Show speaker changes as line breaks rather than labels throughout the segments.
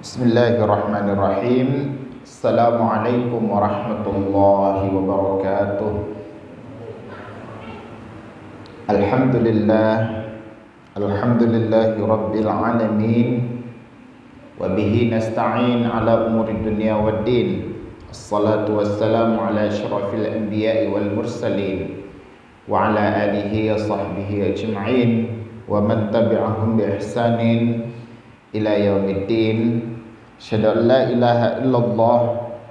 Bismillahirrahmanirrahim. Assalamualaikum warahmatullahi wabarakatuh. Alhamdulillah, alhamdulillahi rabbil alamin. Wa bihi nasta'in ala umuri dunya waddin. Assalatu wassalamu ala asyrafil anbiya'i wal mursalin wa ala alihi wa sahbihi ajma'in wa man tabi'ahum bi ihsanin ila yaumiddin. Asyhadu an la ilaha illallah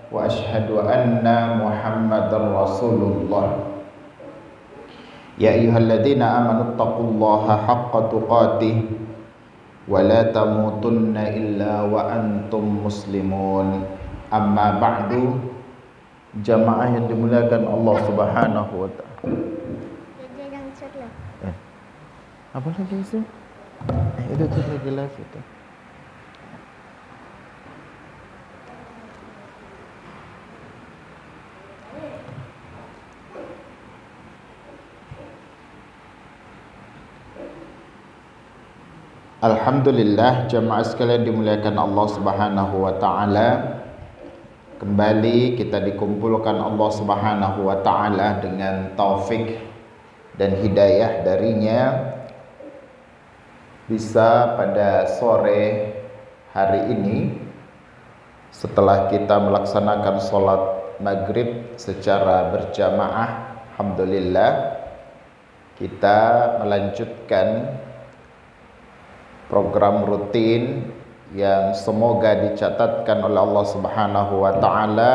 wa asyhadu anna Muhammadar Rasulullah. Ya ayyuhalladzina amanu taqullaha haqqa tuqatih wa la tamutunna illa wa antum muslimun. Amma ba'du. Jamaah yang dimuliakan Allah Subhanahu wa taala. Apa lagi itu? Itu tuh lagi live itu. Alhamdulillah, jamaah sekalian dimuliakan Allah Subhanahu wa taala. Kembali kita dikumpulkan Allah Subhanahu wa taala dengan taufik dan hidayah darinya bisa pada sore hari ini setelah kita melaksanakan sholat maghrib secara berjamaah. Alhamdulillah, kita melanjutkan program rutin yang semoga dicatatkan oleh Allah Subhanahu wa taala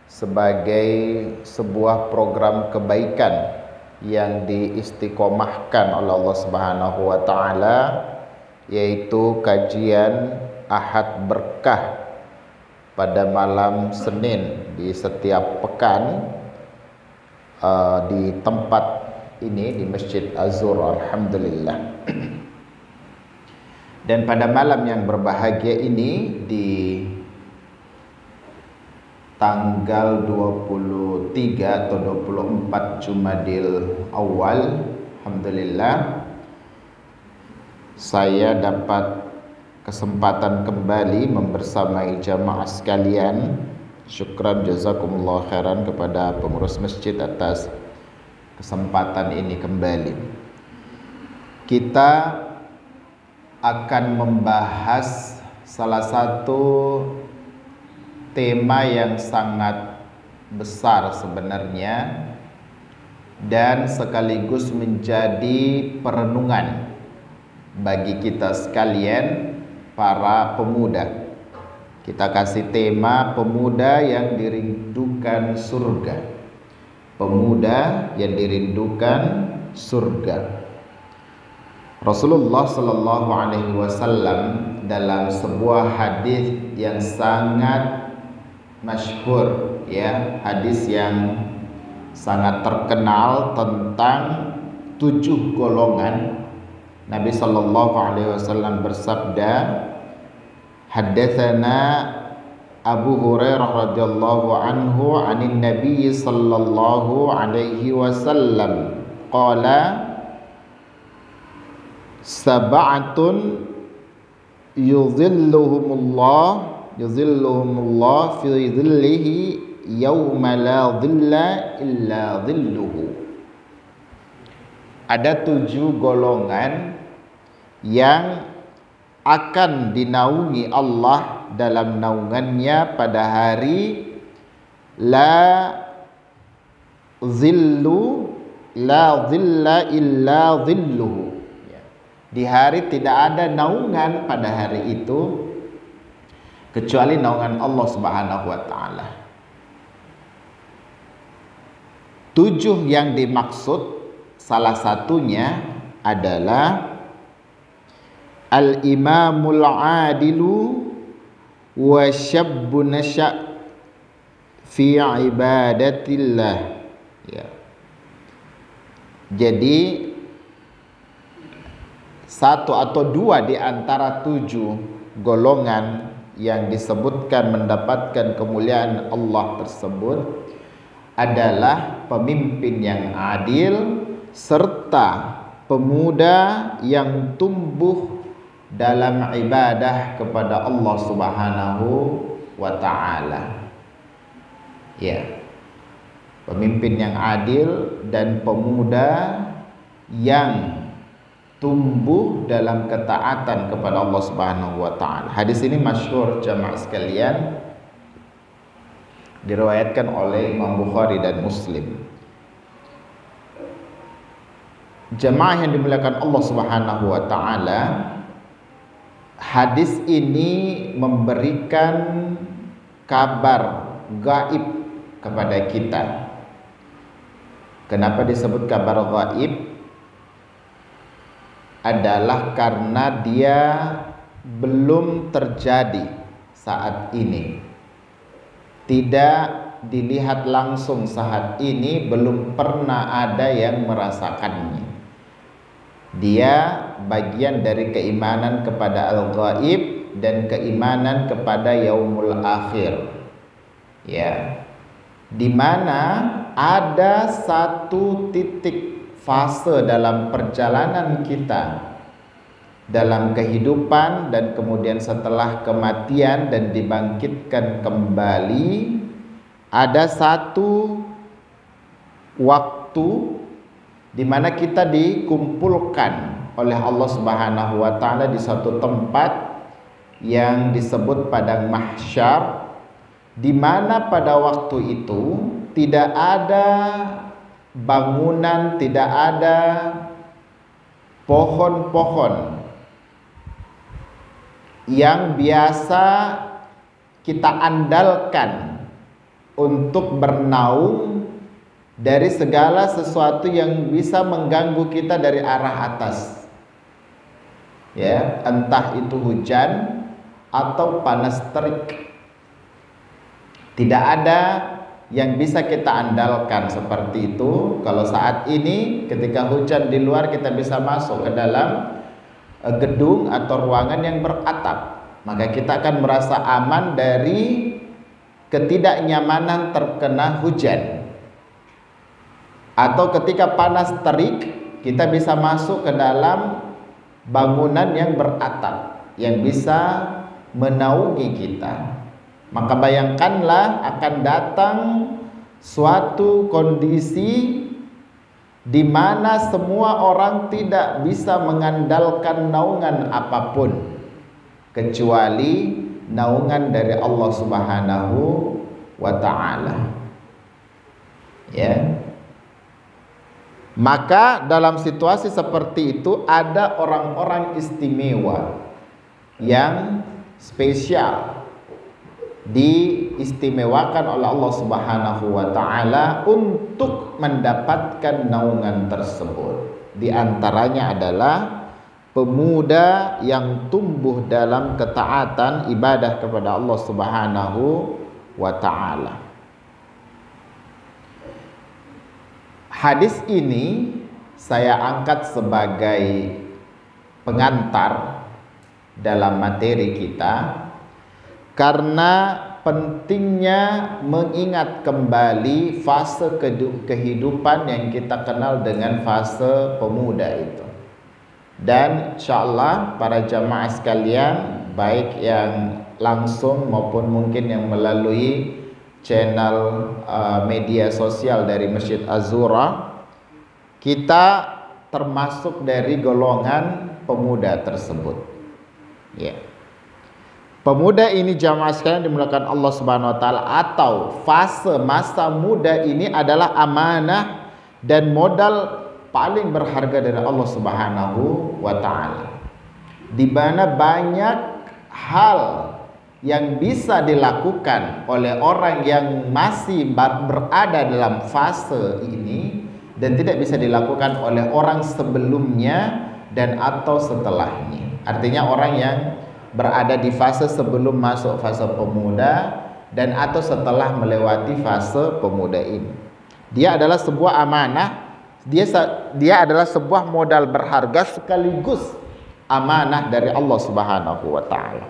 sebagai sebuah program kebaikan yang diistiqomahkan oleh Allah Subhanahu wa taala, yaitu kajian Ahad Berkah pada malam Senin di setiap pekan di tempat ini di Masjid Az-Zur. Alhamdulillah. Dan pada malam yang berbahagia ini di tanggal 23 atau 24 Jumadil Awal, alhamdulillah saya dapat kesempatan kembali membersamai jamaah sekalian. Syukran jazakumullah khairan kepada pengurus masjid atas kesempatan ini kembali. Kita akan membahas salah satu tema yang sangat besar sebenarnya dan sekaligus menjadi perenungan bagi kita sekalian para pemuda. Kita kasih tema pemuda yang dirindukan surga. Pemuda yang dirindukan surga. Rasulullah sallallahu alaihi wasallam dalam sebuah hadis yang sangat masyhur, ya, hadis yang sangat terkenal tentang 7 golongan, Nabi sallallahu alaihi wasallam bersabda, haddatsana Abu Hurairah radhiyallahu anhu anin Nabi sallallahu alaihi wasallam qala sab'atun yuzilluhumullah fi dhillihi yawma la dhilla illa dhilluhu. Ada 7 golongan yang akan dinaungi Allah dalam naungannya pada hari la dhilla illa dhilluhu. Di hari tidak ada naungan pada hari itu kecuali naungan Allah Subhanahu wa taala. 7 yang dimaksud salah satunya adalah al-imamul adilu wa syabbun nasya' fi ibadatillah, ya. Jadi 1 atau 2 di antara 7 golongan yang disebutkan mendapatkan kemuliaan Allah tersebut adalah pemimpin yang adil serta pemuda yang tumbuh dalam ibadah kepada Allah Subhanahu wa ta'ala. Ya. Pemimpin yang adil dan pemuda yang tumbuh dalam ketaatan kepada Allah Subhanahu wa ta'ala. Hadis ini masyhur jamaah sekalian, diriwayatkan oleh Imam Bukhari dan Muslim. Jamaah yang dimuliakan Allah Subhanahu wa ta'ala, hadis ini memberikan kabar gaib kepada kita. Kenapa disebut kabar gaib? Adalah karena dia belum terjadi saat ini, tidak dilihat langsung saat ini, belum pernah ada yang merasakannya. Dia bagian dari keimanan kepada al-ghaib dan keimanan kepada yaumul akhir, ya, di mana ada satu titik fase dalam perjalanan kita dalam kehidupan dan kemudian setelah kematian dan dibangkitkan kembali, ada satu waktu di mana kita dikumpulkan oleh Allah Subhanahu wa ta'ala di satu tempat yang disebut padang mahsyar, di mana pada waktu itu tidak ada bangunan, tidak ada pohon-pohon yang biasa kita andalkan untuk bernaung dari segala sesuatu yang bisa mengganggu kita dari arah atas, ya, entah itu hujan atau panas terik. Tidak ada yang bisa kita andalkan seperti itu. Kalau saat ini ketika hujan di luar, kita bisa masuk ke dalam gedung atau ruangan yang beratap, maka kita akan merasa aman dari ketidaknyamanan terkena hujan. Atau ketika panas terik, kita bisa masuk ke dalam bangunan yang beratap yang bisa menaungi kita. Maka bayangkanlah akan datang suatu kondisi di mana semua orang tidak bisa mengandalkan naungan apapun kecuali naungan dari Allah Subhanahu wa ta'ala, ya. Maka dalam situasi seperti itu ada orang-orang istimewa yang spesial, diistimewakan oleh Allah Subhanahu wa ta'ala untuk mendapatkan naungan tersebut. Di antaranya adalah pemuda yang tumbuh dalam ketaatan ibadah kepada Allah Subhanahu wa ta'ala. Hadis ini saya angkat sebagai pengantar dalam materi kita karena pentingnya mengingat kembali fase kehidupan yang kita kenal dengan fase pemuda itu. Dan insyaallah para jamaah sekalian, baik yang langsung maupun mungkin yang melalui channel media sosial dari Masjid Az-Zura, kita termasuk dari golongan pemuda tersebut, ya. Pemuda ini jamaah sekalian dimuliakan Allah Subhanahu wa ta'ala, atau fase masa muda ini adalah amanah dan modal paling berharga dari Allah Subhanahu wa ta'ala, di mana banyak hal yang bisa dilakukan oleh orang yang masih berada dalam fase ini dan tidak bisa dilakukan oleh orang sebelumnya dan atau setelahnya. Artinya orang yang berada di fase sebelum masuk fase pemuda dan atau setelah melewati fase pemuda ini, dia adalah sebuah amanah, dia adalah sebuah modal berharga sekaligus amanah dari Allah Subhanahu wa ta'ala.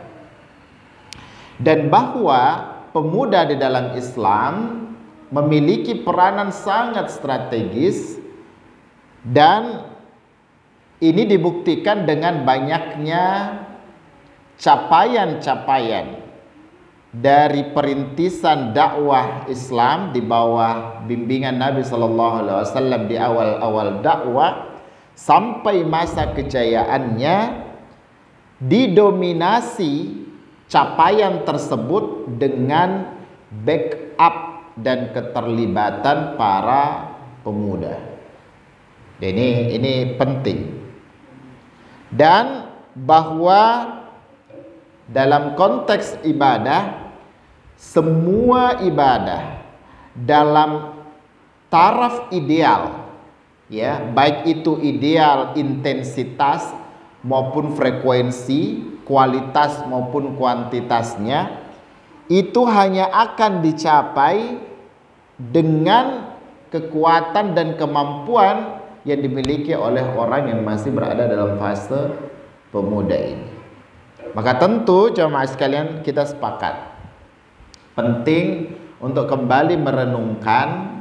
Dan bahwa pemuda di dalam Islam memiliki peranan sangat strategis, dan ini dibuktikan dengan banyaknya capaian-capaian dari perintisan dakwah Islam di bawah bimbingan Nabi Sallallahu Alaihi Wasallam di awal-awal dakwah sampai masa kejayaannya didominasi capaian tersebut dengan backup dan keterlibatan para pemuda. Ini penting. Dan bahwa dalam konteks ibadah, semua ibadah dalam taraf ideal, ya, baik itu ideal intensitas maupun frekuensi, kualitas maupun kuantitasnya, itu hanya akan dicapai dengan kekuatan dan kemampuan yang dimiliki oleh orang yang masih berada dalam fase pemuda ini. Maka tentu jemaah sekalian, kita sepakat penting untuk kembali merenungkan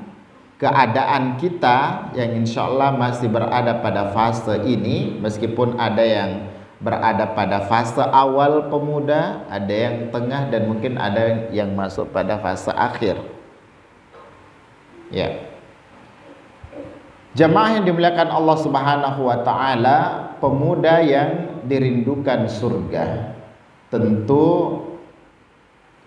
keadaan kita yang insya Allah masih berada pada fase ini, meskipun ada yang berada pada fase awal pemuda, ada yang tengah, dan mungkin ada yang masuk pada fase akhir. Ya, jemaah yang dimuliakan Allah Subhanahu wa taala, pemuda yang dirindukan surga, tentu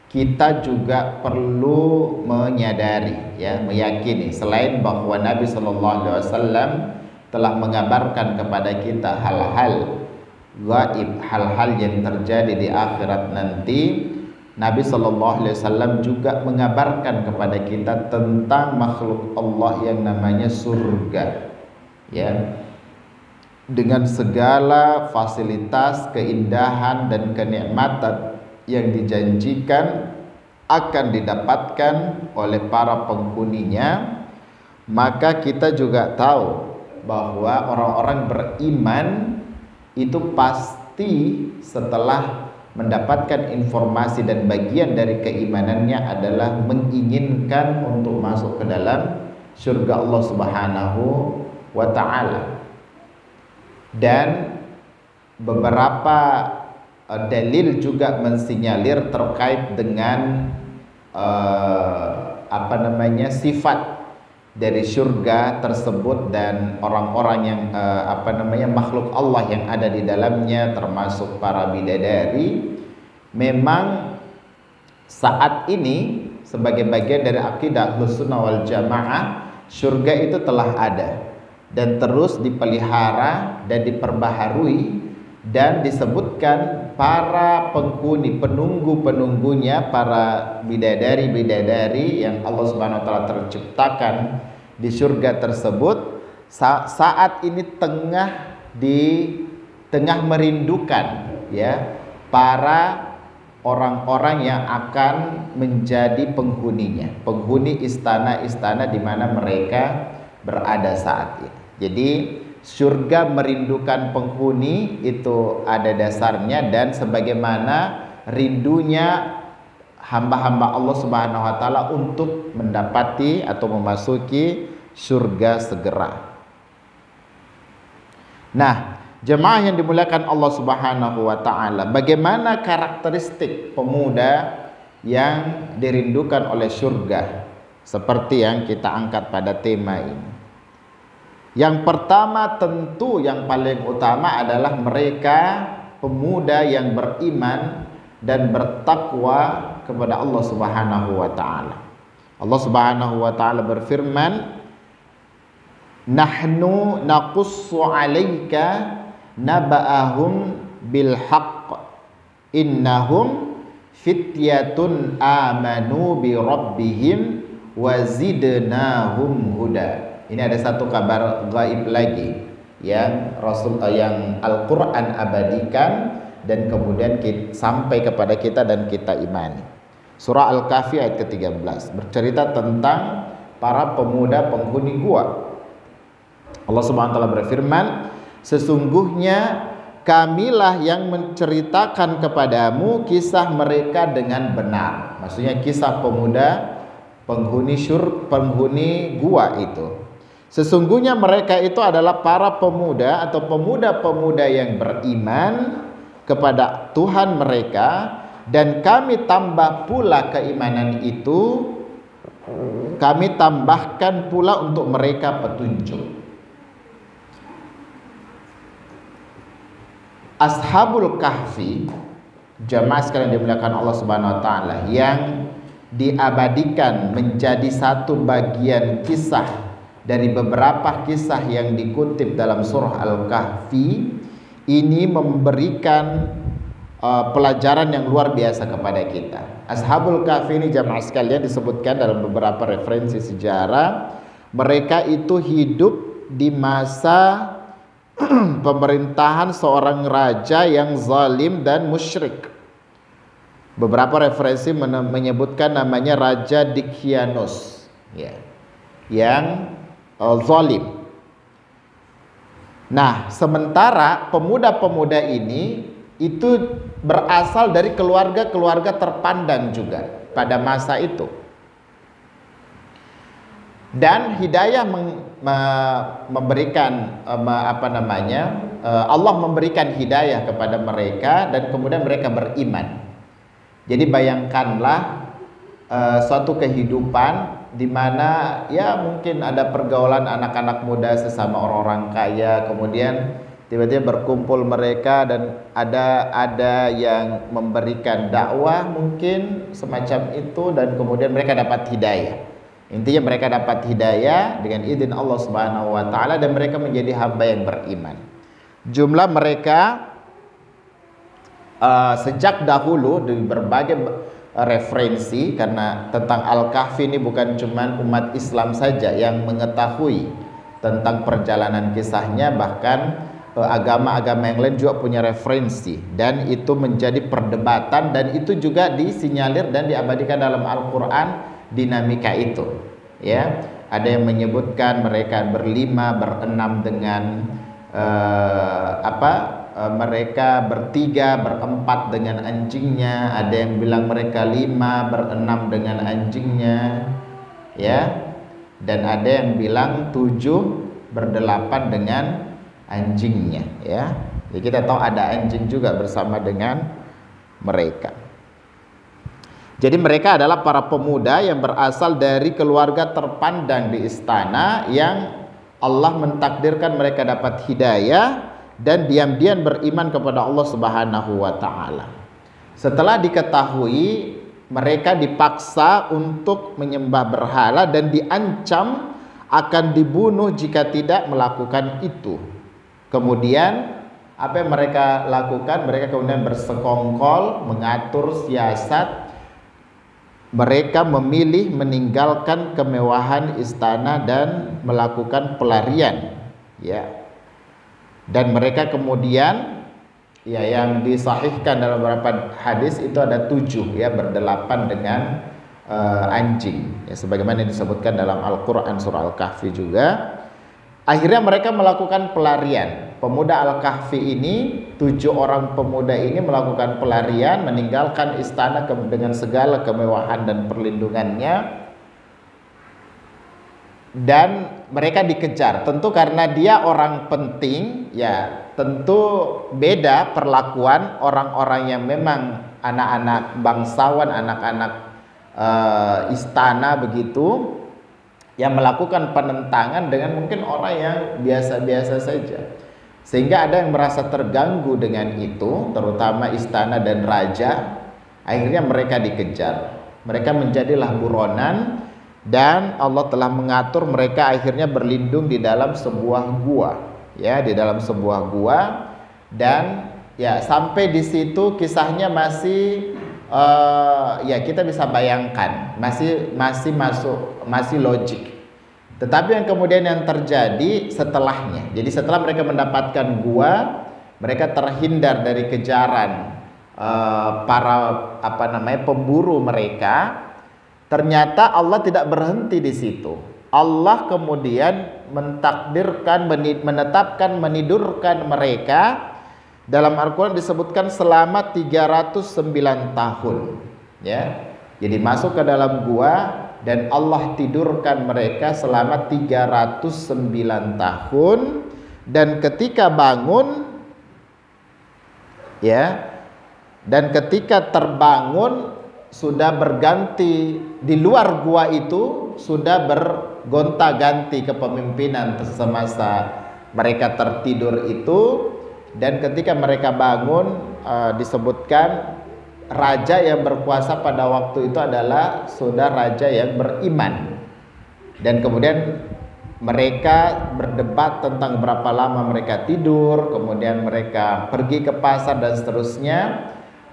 kita juga perlu menyadari, ya, meyakini selain bahwa Nabi Shallallahu Alaihi Wasallam telah mengabarkan kepada kita hal-hal gaib, hal-hal yang terjadi di akhirat nanti, Nabi Shallallahu Alaihi Wasallam juga mengabarkan kepada kita tentang makhluk Allah yang namanya surga, ya, dengan segala fasilitas, keindahan dan kenikmatan yang dijanjikan akan didapatkan oleh para penghuninya. Maka kita juga tahu bahwa orang-orang beriman itu pasti setelah mendapatkan informasi dan bagian dari keimanannya adalah menginginkan untuk masuk ke dalam surga Allah Subhanahu wa taala. Dan beberapa dalil juga mensinyalir terkait dengan sifat dari surga tersebut dan orang-orang yang makhluk Allah yang ada di dalamnya, termasuk para bidadari. Memang saat ini sebagai bagian dari akidah Ahlussunnah wal Jamaah, surga itu telah ada dan terus dipelihara dan diperbaharui, dan disebutkan para penghuni, penunggu-penunggunya, para bidadari-bidadari yang Allah Subhanahu wa taala terciptakan di surga tersebut saat ini tengah merindukan, ya, para orang-orang yang akan menjadi penghuninya, penghuni istana-istana di mana mereka berada saat ini. Jadi surga merindukan penghuni itu ada dasarnya, dan sebagaimana rindunya hamba-hamba Allah Subhanahu wa taala untuk mendapati atau memasuki surga segera. Nah, jemaah yang dimuliakan Allah Subhanahu wa taala, bagaimana karakteristik pemuda yang dirindukan oleh surga seperti yang kita angkat pada tema ini? Yang pertama, tentu yang paling utama adalah mereka pemuda yang beriman dan bertakwa kepada Allah Subhanahu wa taala. Allah Subhanahu wa taala berfirman, "Nahnu naqussu 'alaika naba'ahum bil haqq innahum fityatun amanu bi rabbihim wa zidnahum huda." Ini ada satu kabar gaib lagi yang yang Al-Quran abadikan dan kemudian sampai kepada kita dan kita imani. Surah Al-Kahfi ayat ke-13 bercerita tentang para pemuda penghuni gua. Allah Subhanahu wa taala berfirman, "Sesungguhnya kamilah yang menceritakan kepadamu kisah mereka dengan benar." Maksudnya kisah pemuda penghuni gua itu. Sesungguhnya mereka itu adalah para pemuda atau pemuda-pemuda yang beriman kepada Tuhan mereka, dan kami tambah pula keimanan itu, kami tambahkan pula untuk mereka petunjuk. Ashabul Kahfi, jamaah sekalian dimuliakan Allah Subhanahu wa taala, yang diabadikan menjadi satu bagian kisah dari beberapa kisah yang dikutip dalam surah Al-Kahfi, ini memberikan pelajaran yang luar biasa kepada kita. Ashabul Kahfi ini jamaah sekalian disebutkan dalam beberapa referensi sejarah, mereka itu hidup di masa pemerintahan seorang raja yang zalim dan musyrik. Beberapa referensi menyebutkan namanya Raja Dicyanus, ya, yang zalim. Nah, sementara pemuda-pemuda ini itu berasal dari keluarga-keluarga terpandang juga pada masa itu. Dan hidayah memberikan Allah memberikan hidayah kepada mereka dan kemudian mereka beriman. Jadi bayangkanlah suatu kehidupan di mana ya mungkin ada pergaulan anak-anak muda sesama orang-orang kaya, kemudian tiba-tiba berkumpul mereka dan ada yang memberikan dakwah mungkin semacam itu, dan kemudian mereka dapat hidayah. Intinya mereka dapat hidayah dengan izin Allah Subhanahu wa taala dan mereka menjadi hamba yang beriman. Jumlah mereka sejak dahulu di berbagai referensi, karena tentang Al-Kahfi ini bukan cuma umat Islam saja yang mengetahui tentang perjalanan kisahnya, bahkan agama-agama yang lain juga punya referensi, dan itu menjadi perdebatan, dan itu juga disinyalir dan diabadikan dalam Al-Quran dinamika itu, ya. Ada yang menyebutkan mereka berlima, berenam dengan mereka bertiga, berempat dengan anjingnya. Ada yang bilang mereka 5 berenam dengan anjingnya, ya. Dan ada yang bilang 7 berdelapan dengan anjingnya, ya. Jadi kita tahu ada anjing juga bersama dengan mereka. Jadi mereka adalah para pemuda yang berasal dari keluarga terpandang di istana, yang Allah mentakdirkan mereka dapat hidayah dan diam-diam beriman kepada Allah Subhanahu wa taala. Setelah diketahui mereka dipaksa untuk menyembah berhala dan diancam akan dibunuh jika tidak melakukan itu. Kemudian apa yang mereka lakukan? Mereka kemudian bersekongkol, mengatur siasat. Mereka memilih meninggalkan kemewahan istana dan melakukan pelarian, ya. Dan mereka kemudian, ya, yang disahihkan dalam beberapa hadis itu ada 7, ya, berdelapan dengan anjing, ya, sebagaimana disebutkan dalam Al-Quran surah Al-Kahfi juga. Akhirnya mereka melakukan pelarian. Pemuda Al-Kahfi ini, 7 orang pemuda ini melakukan pelarian, meninggalkan istana dengan segala kemewahan dan perlindungannya, dan mereka dikejar. Tentu karena dia orang penting, ya tentu beda perlakuan orang-orang yang memang anak-anak bangsawan, anak-anak istana begitu, yang melakukan penentangan dengan mungkin orang yang biasa-biasa saja. Sehingga ada yang merasa terganggu dengan itu, terutama istana dan raja. Akhirnya mereka dikejar. Mereka menjadilah buronan, dan Allah telah mengatur mereka akhirnya berlindung di dalam sebuah gua, ya, di dalam sebuah gua. Dan ya sampai di situ kisahnya masih ya kita bisa bayangkan, masih logik. Tetapi yang kemudian yang terjadi setelahnya, jadi setelah mereka mendapatkan gua, mereka terhindar dari kejaran para pemburu mereka. Ternyata Allah tidak berhenti di situ. Allah kemudian menetapkan menidurkan mereka. Dalam Al-Quran disebutkan selama 309 tahun, ya. Jadi masuk ke dalam gua dan Allah tidurkan mereka selama 309 tahun, dan ketika bangun, ya. Dan ketika terbangun sudah berganti, di luar gua itu sudah bergonta-ganti kepemimpinan semasa mereka tertidur itu. Dan ketika mereka bangun, disebutkan raja yang berkuasa pada waktu itu adalah sudah raja yang beriman. Dan kemudian mereka berdebat tentang berapa lama mereka tidur, kemudian mereka pergi ke pasar dan seterusnya.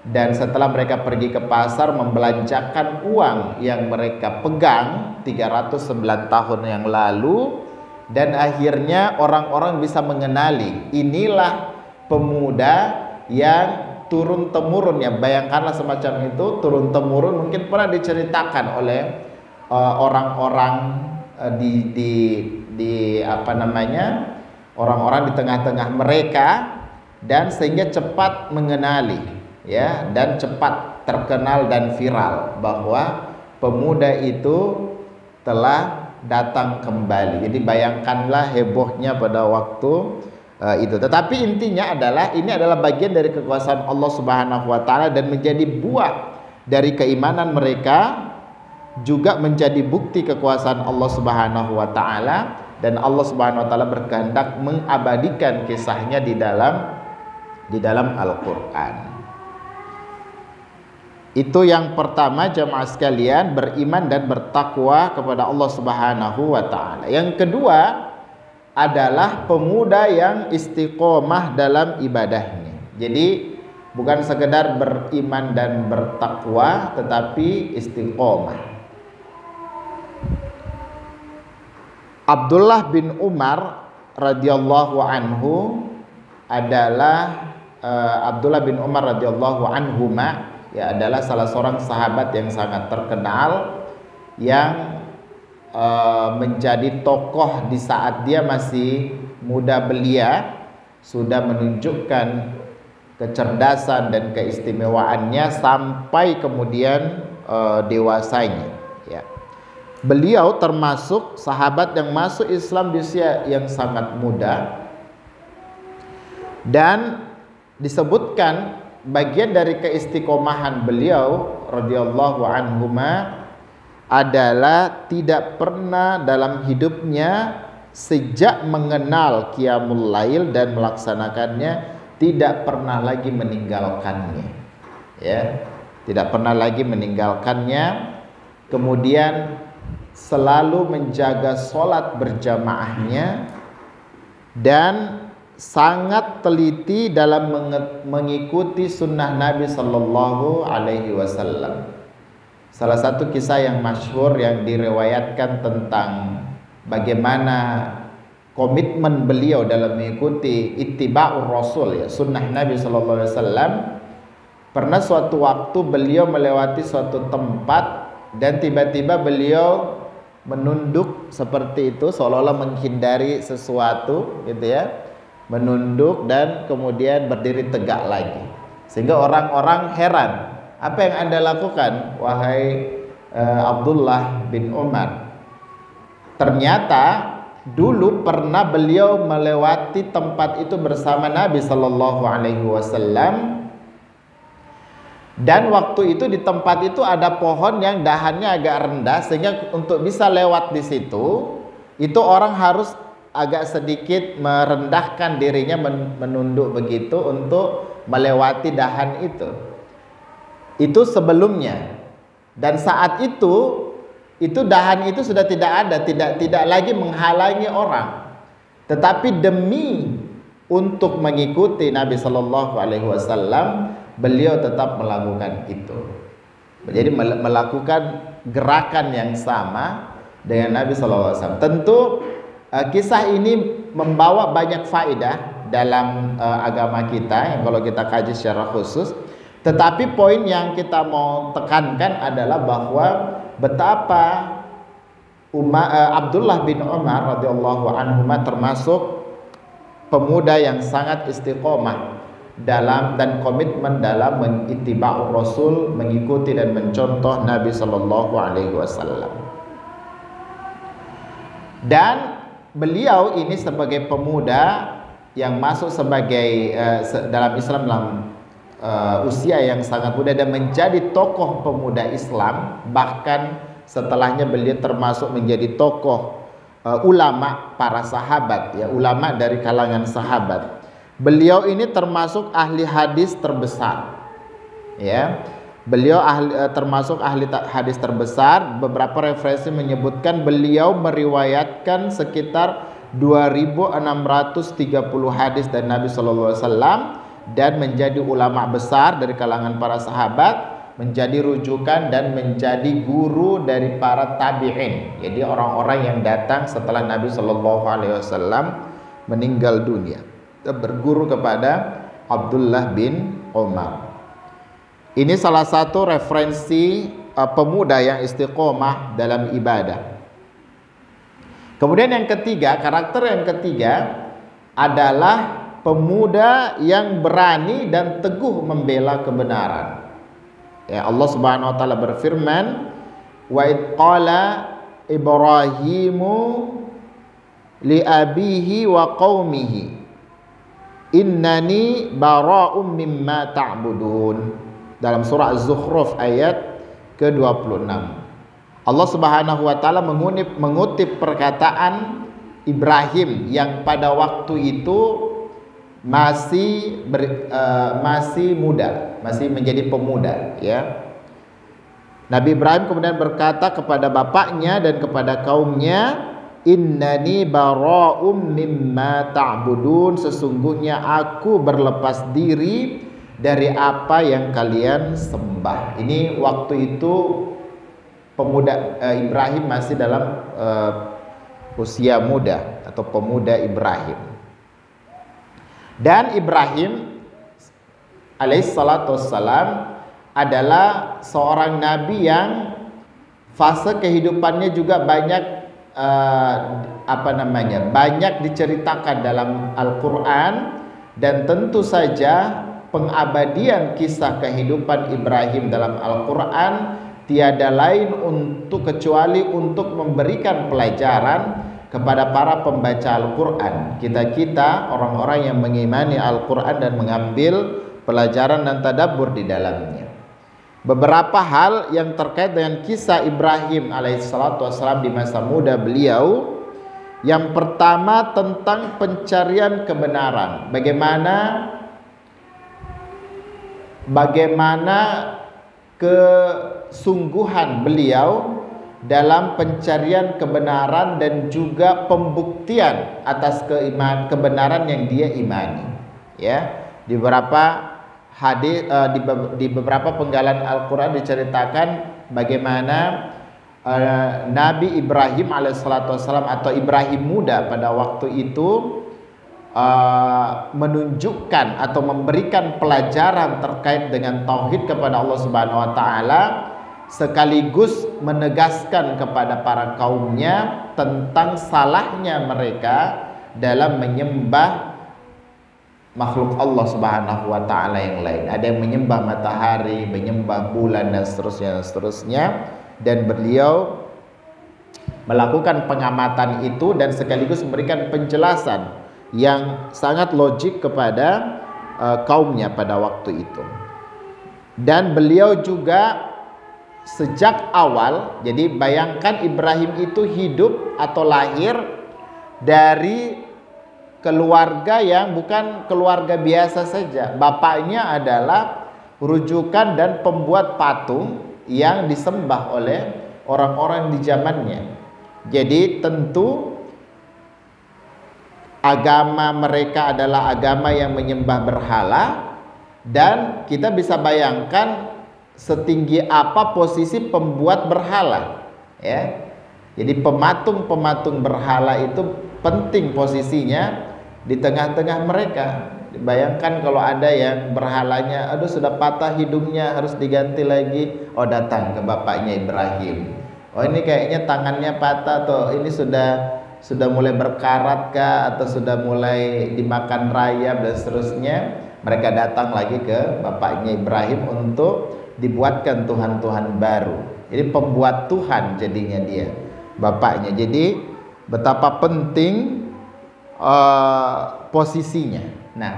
Dan setelah mereka pergi ke pasar membelanjakan uang yang mereka pegang 309 tahun yang lalu, dan akhirnya orang-orang bisa mengenali inilah pemuda yang turun temurun, ya bayangkanlah semacam itu, turun temurun, mungkin pernah diceritakan oleh orang-orang di apa namanya, orang-orang di tengah-tengah mereka, dan sehingga cepat mengenali, ya, dan cepat terkenal dan viral bahwa pemuda itu telah datang kembali. Jadi bayangkanlah hebohnya pada waktu itu. Tetapi intinya adalah ini adalah bagian dari kekuasaan Allah Subhanahu wa taala dan menjadi buah dari keimanan mereka, juga menjadi bukti kekuasaan Allah Subhanahu wa taala, dan Allah Subhanahu wa taala berkehendak mengabadikan kisahnya di dalam Al-Qur'an. Itu yang pertama, jamaah sekalian, beriman dan bertakwa kepada Allah Subhanahu wa taala. Yang kedua adalah pemuda yang istiqomah dalam ibadahnya. Jadi bukan sekedar beriman dan bertakwa, tetapi istiqomah. Abdullah bin Umar radhiyallahu anhu adalah Abdullah bin Umar radhiyallahu anhuma, ya, adalah salah seorang sahabat yang sangat terkenal yang menjadi tokoh di saat dia masih muda belia, sudah menunjukkan kecerdasan dan keistimewaannya sampai kemudian dewasanya, ya. Beliau termasuk sahabat yang masuk Islam di usia yang sangat muda, dan disebutkan bagian dari keistiqomahan beliau radhiyallahu anhuma adalah tidak pernah dalam hidupnya sejak mengenal qiyamul lail dan melaksanakannya tidak pernah lagi meninggalkannya, ya, tidak pernah lagi meninggalkannya. Kemudian selalu menjaga sholat berjamaahnya dan sangat teliti dalam mengikuti sunnah Nabi Sallallahu Alaihi Wasallam. Salah satu kisah yang masyhur yang diriwayatkan tentang bagaimana komitmen beliau dalam mengikuti ittiba'ur rasul, ya, sunnah Nabi Sallallahu Alaihi Wasallam. Pernah suatu waktu beliau melewati suatu tempat dan tiba-tiba beliau menunduk seperti itu, seolah-olah menghindari sesuatu, gitu ya, menunduk dan kemudian berdiri tegak lagi, sehingga orang-orang heran, apa yang Anda lakukan wahai Abdullah bin Umar? Ternyata dulu pernah beliau melewati tempat itu bersama Nabi Sallallahu Alaihi Wasallam, dan waktu itu di tempat itu ada pohon yang dahannya agak rendah, sehingga untuk bisa lewat di situ itu orang harus agak sedikit merendahkan dirinya, menunduk begitu untuk melewati dahan itu. Itu sebelumnya, dan saat itu dahan itu sudah tidak ada, tidak lagi menghalangi orang. Tetapi demi untuk mengikuti Nabi Shallallahu Alaihi Wasallam, beliau tetap melakukan itu. Jadi melakukan gerakan yang sama dengan Nabi Shallallahu Alaihi Wasallam. Tentu kisah ini membawa banyak faedah dalam agama kita yang kalau kita kaji secara khusus. Tetapi poin yang kita mau tekankan adalah bahwa betapa Abdullah bin Umar radhiyallahu anhu termasuk pemuda yang sangat istiqomah dalam dan komitmen dalam mengittiba'ur Rasul, mengikuti dan mencontoh Nabi Sallallahu Alaihi Wasallam. Dan beliau ini sebagai pemuda yang masuk sebagai dalam Islam dalam usia yang sangat muda dan menjadi tokoh pemuda Islam. Bahkan setelahnya beliau termasuk menjadi tokoh ulama para sahabat, ya, ulama dari kalangan sahabat. Beliau ini termasuk ahli hadis terbesar, ya. Beliau termasuk ahli hadis terbesar. Beberapa referensi menyebutkan beliau meriwayatkan sekitar 2.630 hadis dari Nabi Sallallahu Alaihi Wasallam dan menjadi ulama besar dari kalangan para sahabat, menjadi rujukan dan menjadi guru dari para tabi'in. Jadi orang-orang yang datang setelah Nabi Sallallahu Alaihi Wasallam meninggal dunia, berguru kepada Abdullah bin Umar. Ini salah satu referensi pemuda yang istiqomah dalam ibadah. Kemudian yang ketiga, karakter yang ketiga adalah pemuda yang berani dan teguh membela kebenaran. Ya, Allah Subhanahu wa taala berfirman, "Wa id qala Ibrahimu li abihi wa qaumihi innani bara'um mimma ta'budun." Dalam surah Az-Zukhruf ayat ke-26. Allah Subhanahu wa taala mengutip perkataan Ibrahim yang pada waktu itu masih muda, masih menjadi pemuda, ya. Nabi Ibrahim kemudian berkata kepada bapaknya dan kepada kaumnya, "Innani bara'um mimma ta'budun." Sesungguhnya aku berlepas diri dari apa yang kalian sembah. Ini waktu itu pemuda Ibrahim masih dalam usia muda atau pemuda Ibrahim. Dan Ibrahim alaihissalatu wassalam adalah seorang nabi yang fase kehidupannya juga banyak banyak diceritakan dalam Al-Qur'an, dan tentu saja pengabadian kisah kehidupan Ibrahim dalam Al-Quran tiada lain kecuali untuk memberikan pelajaran kepada para pembaca Al-Quran, kita orang-orang yang mengimani Al-Quran dan mengambil pelajaran dan tadabbur di dalamnya. Beberapa hal yang terkait dengan kisah Ibrahim alaihissalatu wassalam di masa muda beliau. Yang pertama tentang pencarian kebenaran. Bagaimana kesungguhan beliau dalam pencarian kebenaran dan juga pembuktian atas kebenaran yang dia imani, ya. Di beberapa hadis, di beberapa penggalan Al-Quran diceritakan bagaimana Nabi Ibrahim alaihissalatu wassalam atau Ibrahim muda pada waktu itu menunjukkan atau memberikan pelajaran terkait dengan tauhid kepada Allah Subhanahu wa taala, sekaligus menegaskan kepada para kaumnya tentang salahnya mereka dalam menyembah makhluk Allah Subhanahu wa taala yang lain. Ada yang menyembah matahari, menyembah bulan dan seterusnya, dan beliau melakukan pengamatan itu dan sekaligus memberikan penjelasan yang sangat logik kepada kaumnya pada waktu itu. Dan beliau juga sejak awal, jadi bayangkan Ibrahim itu hidup atau lahir dari keluarga yang bukan keluarga biasa saja. Bapaknya adalah rujukan dan pembuat patung yang disembah oleh orang-orang di zamannya. Jadi tentu agama mereka adalah agama yang menyembah berhala, dan kita bisa bayangkan setinggi apa posisi pembuat berhala, ya. Jadi pematung berhala itu penting posisinya di tengah-tengah mereka. Bayangkan kalau ada yang berhalanya, aduh sudah patah hidungnya harus diganti lagi, oh datang ke bapaknya Ibrahim, oh ini kayaknya tangannya patah, atau ini sudah mulai berkarat kah, atau sudah mulai dimakan rayap dan seterusnya. Mereka datang lagi ke bapaknya Ibrahim untuk dibuatkan Tuhan-Tuhan baru. Jadi pembuat Tuhan jadinya dia, bapaknya. Jadi betapa penting posisinya. Nah,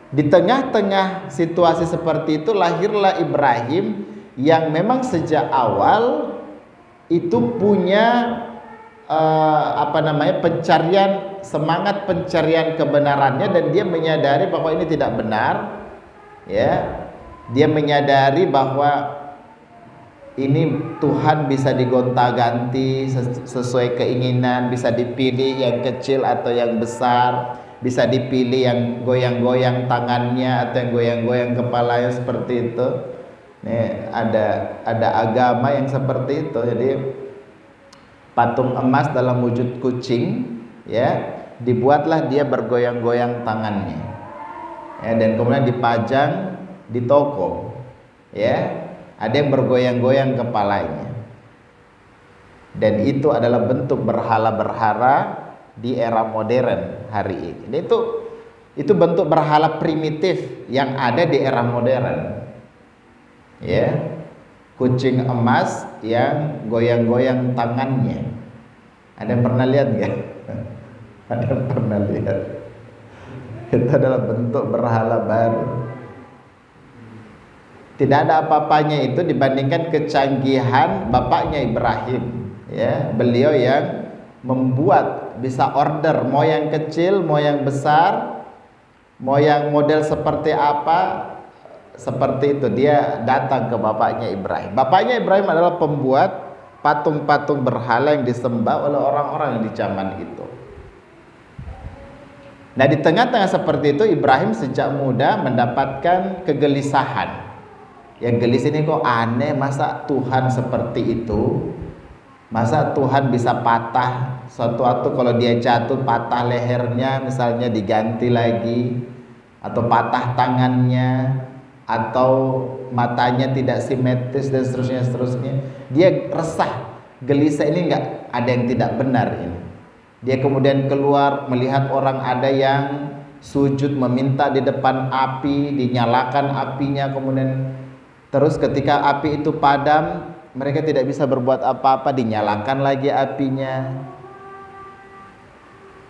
Di tengah-tengah situasi seperti itu lahirlah Ibrahim yang memang sejak awal itu punya semangat pencarian kebenarannya, dan dia menyadari bahwa ini tidak benar, ya. Dia menyadari bahwa ini Tuhan bisa digonta-ganti sesuai keinginan, bisa dipilih yang kecil atau yang besar, bisa dipilih yang goyang-goyang tangannya atau yang goyang-goyang kepalanya seperti itu. Nih, ada agama yang seperti itu. Jadi patung emas dalam wujud kucing, ya, dibuatlah dia bergoyang-goyang tangannya, ya, dan kemudian dipajang di toko, ya. Ada yang bergoyang-goyang kepalanya, dan itu adalah bentuk berhala-berhala di era modern hari ini. Dan itu bentuk berhala primitif yang ada di era modern, ya. Kucing emas yang goyang-goyang tangannya. Ada yang pernah lihat nggak? Ada yang pernah lihat? Itu adalah bentuk berhala baru. Tidak ada apa-apanya itu dibandingkan kecanggihan bapaknya Ibrahim, ya. Beliau yang membuat, bisa order mau yang kecil, mau yang besar, mau yang model seperti apa, seperti itu. Dia datang ke bapaknya Ibrahim. Bapaknya Ibrahim adalah pembuat patung-patung berhala yang disembah oleh orang-orang di zaman itu. Nah, di tengah-tengah seperti itu Ibrahim sejak muda mendapatkan kegelisahan. Yang gelis ini kok aneh, masa Tuhan seperti itu? Masa Tuhan bisa patah? Suatu waktu kalau dia jatuh patah lehernya misalnya diganti lagi, atau patah tangannya, atau matanya tidak simetris dan seterusnya. Dia resah, gelisah, ini enggak ada yang tidak benar ini. Dia kemudian keluar melihat orang ada yang sujud meminta di depan api, dinyalakan apinya, kemudian terus ketika api itu padam, mereka tidak bisa berbuat apa-apa, dinyalakan lagi apinya.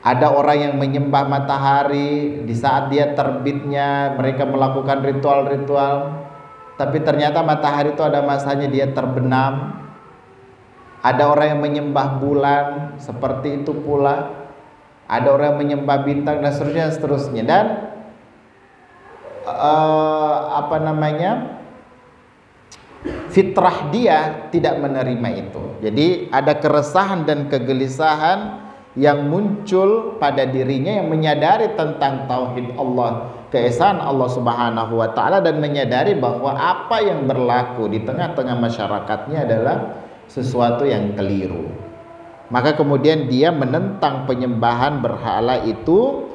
Ada orang yang menyembah matahari, di saat dia terbitnya mereka melakukan ritual-ritual, tapi ternyata matahari itu ada masanya dia terbenam. Ada orang yang menyembah bulan, seperti itu pula. Ada orang yang menyembah bintang dan seterusnya. Dan fitrah dia tidak menerima itu. Jadi ada keresahan dan kegelisahan yang muncul pada dirinya, yang menyadari tentang tauhid Allah, keesaan Allah Subhanahu wa taala, dan menyadari bahwa apa yang berlaku di tengah-tengah masyarakatnya adalah sesuatu yang keliru. Maka kemudian dia menentang penyembahan berhala itu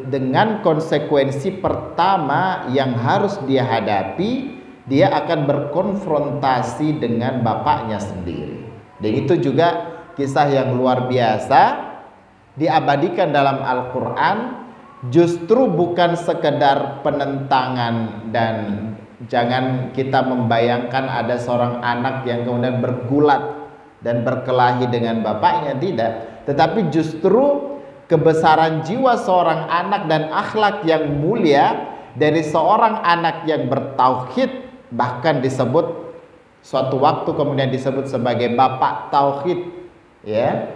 dengan konsekuensi pertama yang harus dia hadapi. Dia akan berkonfrontasi dengan bapaknya sendiri. Dan itu juga kisah yang luar biasa, diabadikan dalam Al-Quran. Justru bukan sekedar penentangan, dan jangan kita membayangkan ada seorang anak yang kemudian bergulat dan berkelahi dengan bapaknya, tidak. Tetapi justru kebesaran jiwa seorang anak dan akhlak yang mulia dari seorang anak yang bertauhid, bahkan disebut suatu waktu kemudian disebut sebagai bapak tauhid, ya,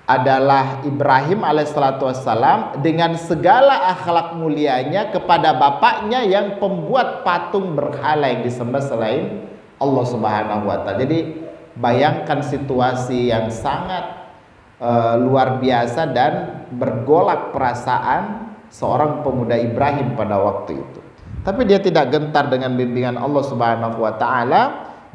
adalah Ibrahim alaihissalatu wassalam, dengan segala akhlak mulianya kepada bapaknya yang pembuat patung berhala yang disembah selain Allah Subhanahu wa taala. Jadi bayangkan situasi yang sangat luar biasa dan bergolak perasaan seorang pemuda Ibrahim pada waktu itu. Tapi dia tidak gentar dengan bimbingan Allah Subhanahu wa taala.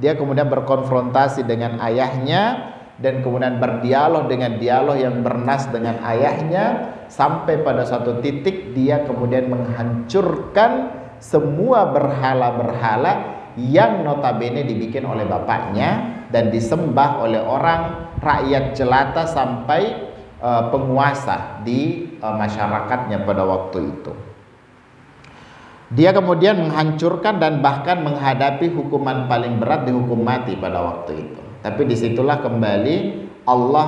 Dia kemudian berkonfrontasi dengan ayahnya, dan kemudian berdialog dengan dialog yang bernas dengan ayahnya, sampai pada suatu titik dia kemudian menghancurkan semua berhala-berhala yang notabene dibikin oleh bapaknya dan disembah oleh orang rakyat jelata sampai penguasa di masyarakatnya pada waktu itu. Dia kemudian menghancurkan dan bahkan menghadapi hukuman paling berat, dihukum mati pada waktu itu. Tapi disitulah kembali Allah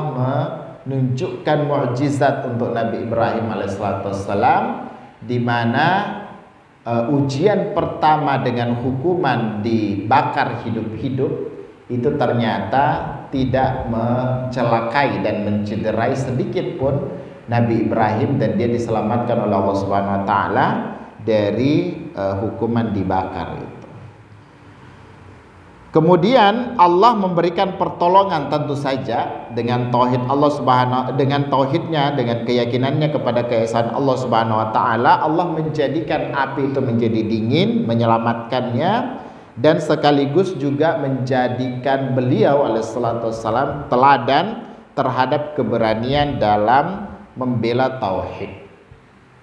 menunjukkan mukjizat untuk Nabi Ibrahim alaihissalam, di mana ujian pertama dengan hukuman dibakar hidup-hidup itu ternyata tidak mencelakai dan mencederai sedikit pun Nabi Ibrahim, dan dia diselamatkan oleh Allah Subhanahu wa taala dari hukuman dibakar itu. Kemudian Allah memberikan pertolongan tentu saja dengan tauhid Allah Subhanahu, dengan tauhidnya, dengan keyakinannya kepada keesaan Allah Subhanahu wa taala. Allah menjadikan api itu menjadi dingin, menyelamatkannya, dan sekaligus juga menjadikan beliau alaihissalatu wassalam teladan terhadap keberanian dalam membela tauhid.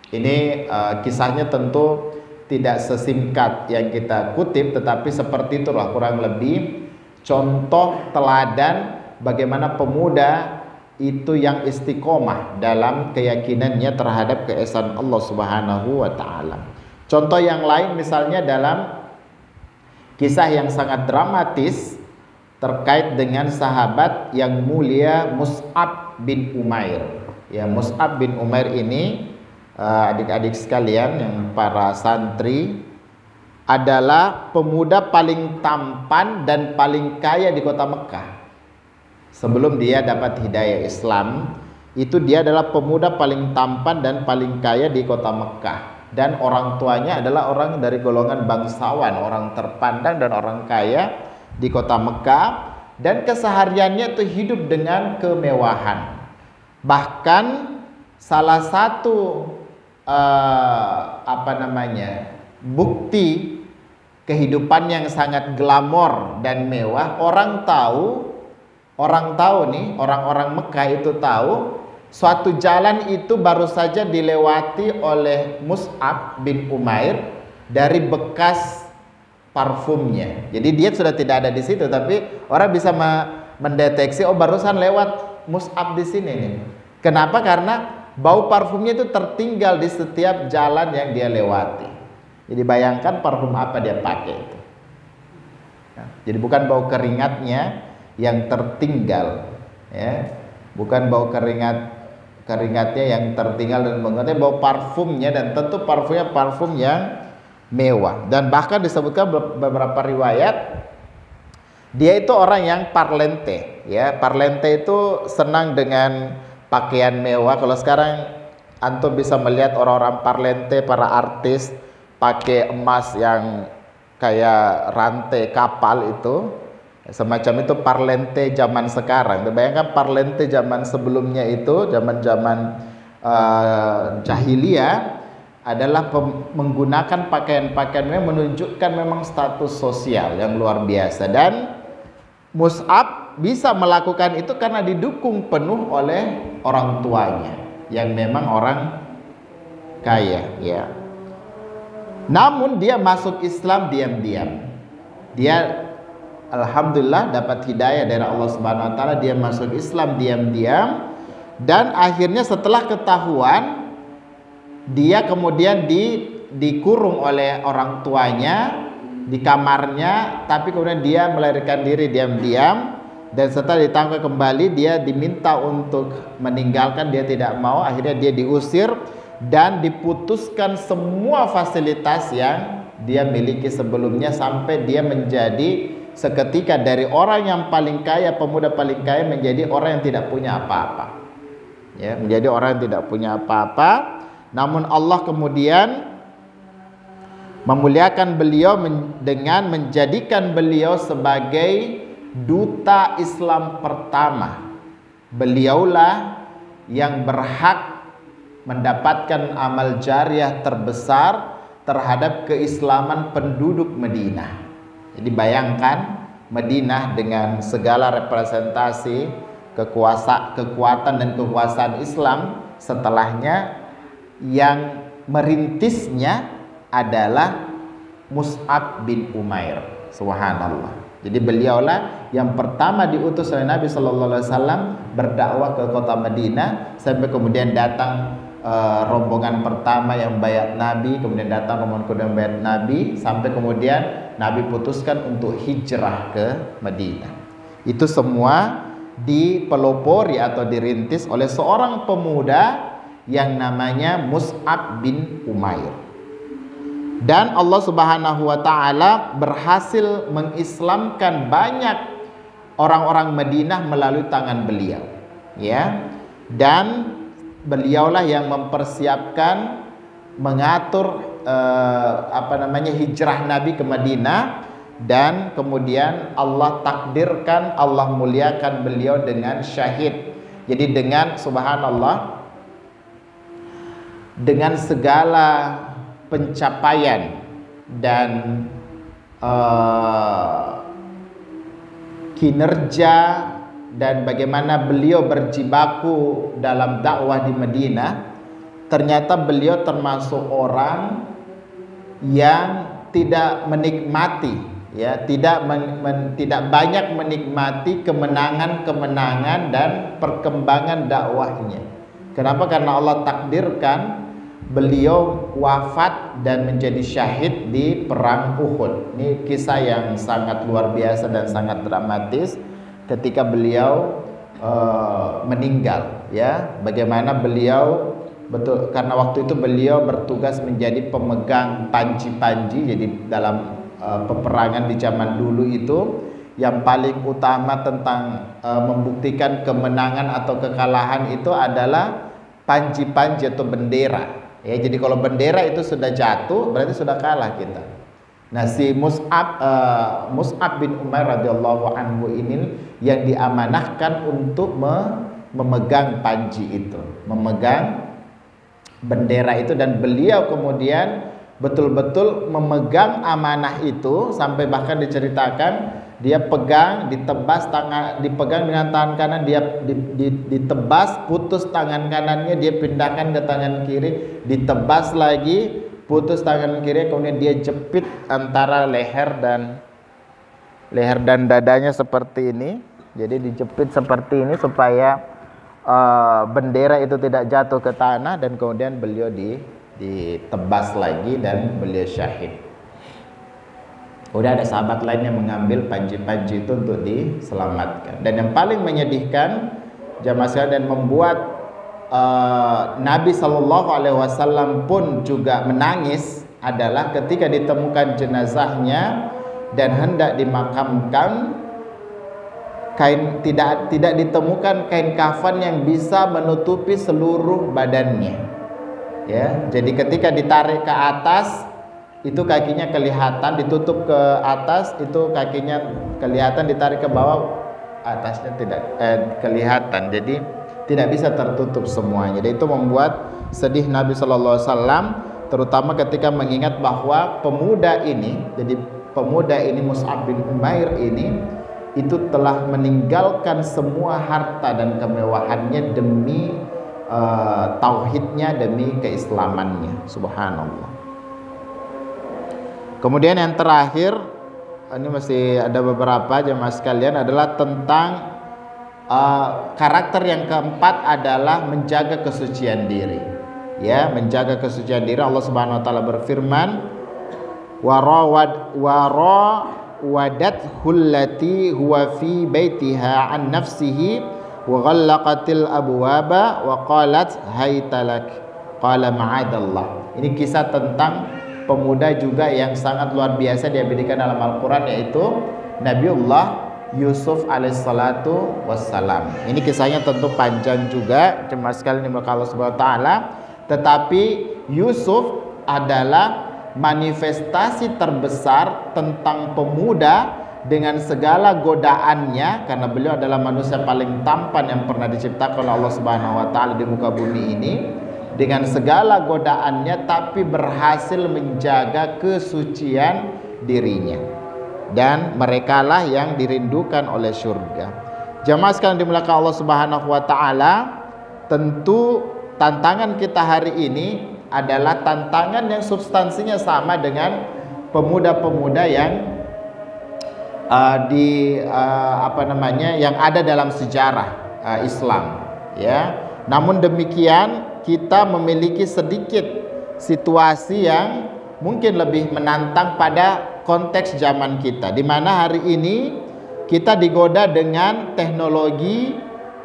Ini kisahnya tentu tidak sesingkat yang kita kutip, tetapi seperti itulah kurang lebih contoh teladan bagaimana pemuda itu yang istiqomah dalam keyakinannya terhadap keesaan Allah Subhanahu wa taala. Contoh yang lain misalnya dalam kisah yang sangat dramatis terkait dengan sahabat yang mulia Mus'ab bin Umair. Ya, Mus'ab bin Umair ini adik-adik sekalian yang para santri adalah pemuda paling tampan dan paling kaya di kota Mekah. Sebelum dia dapat hidayah Islam, itu dia adalah pemuda paling tampan dan paling kaya di kota Mekah, dan orang tuanya adalah orang dari golongan bangsawan, orang terpandang dan orang kaya di kota Mekah, dan kesehariannya itu hidup dengan kemewahan. Bahkan salah satu bukti kehidupan yang sangat glamor dan mewah, orang tahu nih, orang-orang Mekah itu tahu suatu jalan itu baru saja dilewati oleh Mus'ab bin Umair dari bekas parfumnya. Jadi dia sudah tidak ada di situ, tapi orang bisa mendeteksi, oh barusan lewat Mus'ab di sini nih. Kenapa? Karena bau parfumnya itu tertinggal di setiap jalan yang dia lewati. Jadi bayangkan parfum apa dia pakai itu. Jadi bukan bau keringatnya yang tertinggal, ya, bukan bau keringatnya yang tertinggal dan mengenai bau parfumnya, dan tentu parfumnya parfum yang mewah. Dan bahkan disebutkan beberapa riwayat dia itu orang yang parlente, ya. Parlente itu senang dengan pakaian mewah. Kalau sekarang antum bisa melihat orang-orang parlente, para artis pakai emas yang kayak rantai kapal itu, semacam itu parlente zaman sekarang. Bayangkan parlente zaman sebelumnya itu, zaman-zaman jahiliyah, adalah menggunakan pakaian-pakaian yang menunjukkan memang status sosial yang luar biasa. Dan Mus'ab bisa melakukan itu karena didukung penuh oleh orang tuanya yang memang orang kaya, ya. Namun dia masuk Islam diam-diam. Dia alhamdulillah dapat hidayah dari Allah Subhanahu wa taala, dia masuk Islam diam-diam, dan akhirnya setelah ketahuan dia kemudian dikurung oleh orang tuanya di kamarnya, tapi kemudian dia melarikan diri diam-diam, dan setelah ditangkap kembali dia diminta untuk meninggalkan, dia tidak mau. Akhirnya dia diusir dan diputuskan semua fasilitas yang dia miliki sebelumnya, sampai dia menjadi seketika dari orang yang paling kaya, pemuda paling kaya, menjadi orang yang tidak punya apa-apa, ya, menjadi orang yang tidak punya apa-apa. Namun Allah kemudian memuliakan beliau dengan menjadikan beliau sebagai duta Islam pertama. Beliaulah yang berhak mendapatkan amal jariah terbesar terhadap keislaman penduduk Madinah. Jadi bayangkan Madinah dengan segala representasi kekuatan dan kekuasaan Islam setelahnya, yang merintisnya adalah Mus'ab bin Umair. Subhanallah. Jadi beliaulah yang pertama diutus oleh Nabi Sallallahu Alaihi Wasallam berdakwah ke kota Madinah, sampai kemudian datang rombongan pertama yang bayat Nabi, kemudian datang rombongan kedua yang bayat Nabi, sampai kemudian Nabi putuskan untuk hijrah ke Madinah. Itu semua dipelopori atau dirintis oleh seorang pemuda yang namanya Mus'ab bin Umair. Dan Allah Subhanahu wa taala berhasil mengislamkan banyak orang-orang Madinah melalui tangan beliau, ya. Dan beliaulah yang mempersiapkan, mengatur hijrah Nabi ke Madinah, dan kemudian Allah takdirkan, Allah muliakan beliau dengan syahid. Jadi dengan subhanallah, dengan segala pencapaian dan kinerja dan bagaimana beliau berjibaku dalam dakwah di Madinah, ternyata beliau termasuk orang yang tidak menikmati, ya, tidak banyak menikmati kemenangan-kemenangan dan perkembangan dakwahnya. Kenapa? Karena Allah takdirkan beliau wafat dan menjadi syahid di perang Uhud. Ini kisah yang sangat luar biasa dan sangat dramatis ketika beliau meninggal, ya. Bagaimana beliau betul, karena waktu itu beliau bertugas menjadi pemegang panji-panji. Jadi dalam peperangan di zaman dulu itu yang paling utama tentang membuktikan kemenangan atau kekalahan itu adalah panji-panji atau bendera. Ya, jadi kalau bendera itu sudah jatuh berarti sudah kalah kita. Nah, si Mus'ab bin Umair radhiyallahu anhu ini yang diamanahkan untuk memegang panji itu, memegang bendera itu, dan beliau kemudian betul-betul memegang amanah itu sampai bahkan diceritakan dia pegang, dipegang dengan tangan kanan, dia ditebas, putus tangan kanannya, dia pindahkan ke tangan kiri, ditebas lagi, putus tangan kiri, kemudian dia jepit antara leher dan dadanya seperti ini. Jadi dijepit seperti ini supaya bendera itu tidak jatuh ke tanah, dan kemudian beliau ditebas lagi dan beliau syahid. Udah ada sahabat lain yang mengambil panji-panji itu untuk diselamatkan. Dan yang paling menyedihkan jamaah sekalian dan membuat Nabi SAW pun juga menangis adalah ketika ditemukan jenazahnya dan hendak dimakamkan, tidak ditemukan kain kafan yang bisa menutupi seluruh badannya. Ya, jadi ketika ditarik ke atas itu kakinya kelihatan, ditutup ke atas itu kakinya kelihatan, ditarik ke bawah atasnya tidak kelihatan. Jadi tidak bisa tertutup semuanya. Jadi itu membuat sedih Nabi Shallallahu Alaihi Wasallam, terutama ketika mengingat bahwa pemuda ini Mus'ab bin Umair ini itu telah meninggalkan semua harta dan kemewahannya demi tauhidnya, demi keislamannya. Subhanallah. Kemudian yang terakhir, ini masih ada beberapa jemaah sekalian, adalah tentang karakter yang keempat adalah menjaga kesucian diri. Ya, menjaga kesucian diri. Allah Subhanahu wa taala berfirman, warawadathu allati huwa fi baitiha an nafsihi wa ghallaqatil abwaba wa qalat haytalak qala ma'adallah. Ini kisah tentang pemuda juga yang sangat luar biasa diabadikan dalam Al-Quran, yaitu Nabiullah Yusuf alaihissalatu wassalam. Ini kisahnya tentu panjang juga, jemaah sekalian dimulai Allah Subhanahu wa taala. Tetapi Yusuf adalah manifestasi terbesar tentang pemuda dengan segala godaannya, karena beliau adalah manusia paling tampan yang pernah diciptakan oleh Allah Subhanahu wa taala di muka bumi ini. Dengan segala godaannya, tapi berhasil menjaga kesucian dirinya, dan merekalah yang dirindukan oleh surga. Jamaah sekalian dimuliakan Allah Subhanahu wa taala, tentu tantangan kita hari ini adalah tantangan yang substansinya sama dengan pemuda-pemuda yang yang ada dalam sejarah Islam, ya. Namun demikian kita memiliki sedikit situasi yang mungkin lebih menantang pada konteks zaman kita, di mana hari ini kita digoda dengan teknologi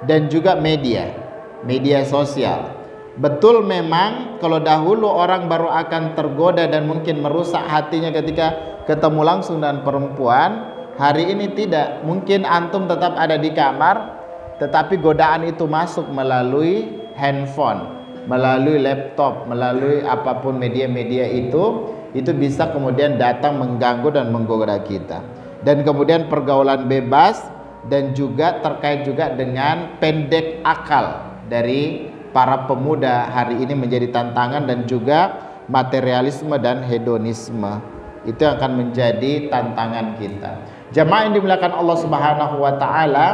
dan juga media sosial. Betul memang kalau dahulu orang baru akan tergoda dan mungkin merusak hatinya ketika ketemu langsung dengan perempuan, hari ini tidak. Mungkin antum tetap ada di kamar, tetapi godaan itu masuk melalui handphone, melalui laptop, melalui apapun media-media itu bisa kemudian datang mengganggu dan menggoda kita. Dan kemudian pergaulan bebas dan juga terkait juga dengan pendek akal dari para pemuda hari ini menjadi tantangan, dan juga materialisme dan hedonisme itu akan menjadi tantangan kita. Jamaah yang dimuliakan Allah Subhanahu wa taala,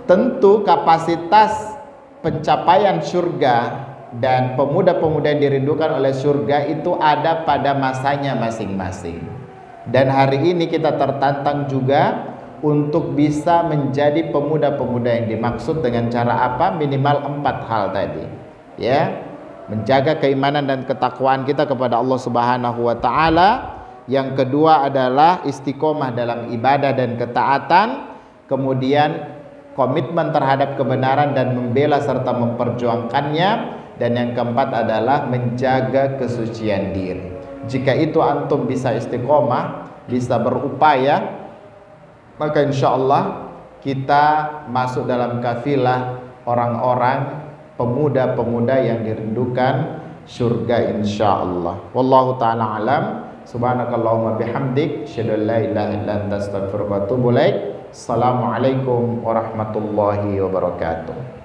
tentu kapasitas pencapaian surga dan pemuda-pemuda yang dirindukan oleh surga itu ada pada masanya masing-masing. Dan hari ini kita tertantang juga untuk bisa menjadi pemuda-pemuda yang dimaksud dengan cara apa? Minimal 4 hal tadi, ya. Menjaga keimanan dan ketakwaan kita kepada Allah Subhanahu wa taala. Yang kedua adalah istiqomah dalam ibadah dan ketaatan. Kemudian komitmen terhadap kebenaran dan membela serta memperjuangkannya. Dan yang keempat adalah menjaga kesucian diri. Jika itu antum bisa istiqomah, bisa berupaya, maka insya Allah kita masuk dalam kafilah orang-orang pemuda-pemuda yang dirindukan surga insya Allah. Wallahu ta'ala alam. Subhanakallahumma bihamdik, asyhadu an la ilaha illa anta, astaghfiruka wa atubu ilaik. Assalamualaikum warahmatullahi wabarakatuh.